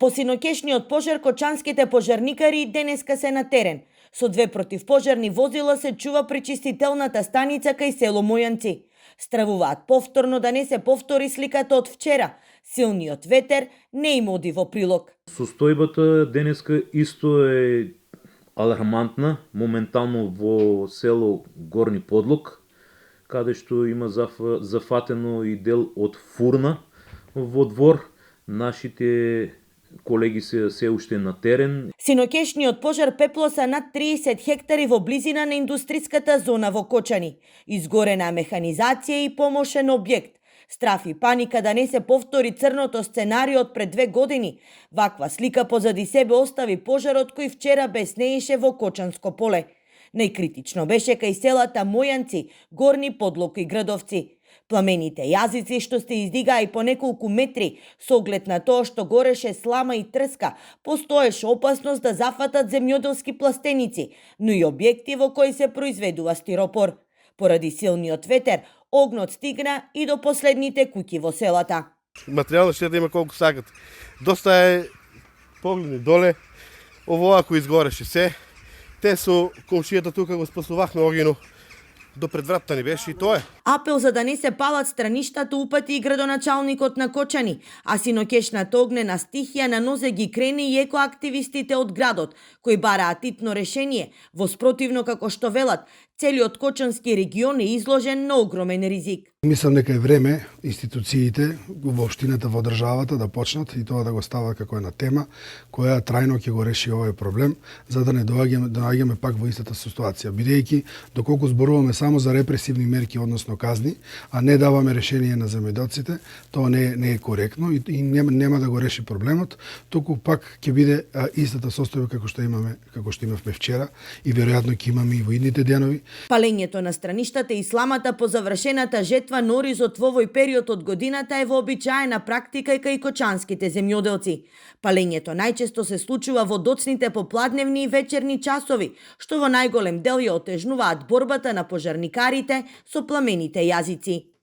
По синокешниот пожар кочанските пожарникари денеска се на терен. Со 2 противпожарни возила се чува пречистителната станица кај село Мојанци. Стравуваат повторно да не се повтори сликата од вчера. Силниот ветер не им оди во прилог. Состојбата денеска исто е алармантна, моментално во село Горни Подлог, каде што има зафатено и дел од фурна во двор. Нашите колеги се уште на терен. Синокешниот пожар пеплоса над 30 хектари во близина на индустријската зона во Кочани. Изгорена механизација и помошен објект. Страф и паника да не се повтори црното сценарио од пред 2 години. Ваква слика позади себе остави пожарот кој вчера беснееше во Кочанско поле. Најкритично беше кај селата Мојанци, Горни Подлог и Градовци. Пламените јазици што се издигаа и по неколку метри, со оглед на тоа што гореше слама и трска, постоеше опасност да зафатат земјоделски пластеници, но и објекти во кои се произведува стиропор. Поради силниот ветер, огнот стигна и до последните куќи во селата. Материјална штета има колку сакат. Доста е погледни доле, ово ако изгореше се. Те со комшијата тука го спасувавме огино. До пред вратта ни беше и тоа е. Апел за да не се палат страништата упати и градоначалникот на Кочани, а синокешната огнена стихија на нозе ги крени и екоактивистите од градот, кои бараат итно решение, во спротивно како што велат, целиот Кочански регион е изложен на огромен ризик. Мислам дека е време институциите во општината, во државата да почнат и тоа да го стават како една тема која трајно ќе го реши овој проблем, за да не доаѓаме пак во истата ситуација, бидејќи доколку зборуваме само за репресивни мерки, односно казни, а не даваме решение на земјоделците, тоа не е коректно и нема да го реши проблемот, туку пак ќе биде истата состојба како што имавме вчера и веројатно ќе имаме и во идните денови. Палењето на страништата и сламата по завршената жетва на оризот во овој период од годината е вообичаена практика и кај кочанските земјоделци. Палењето најчесто се случува во доцните попладневни и вечерни часови, што во најголем дел ја отежнуваат борбата на пожарникарите со пламените јазици.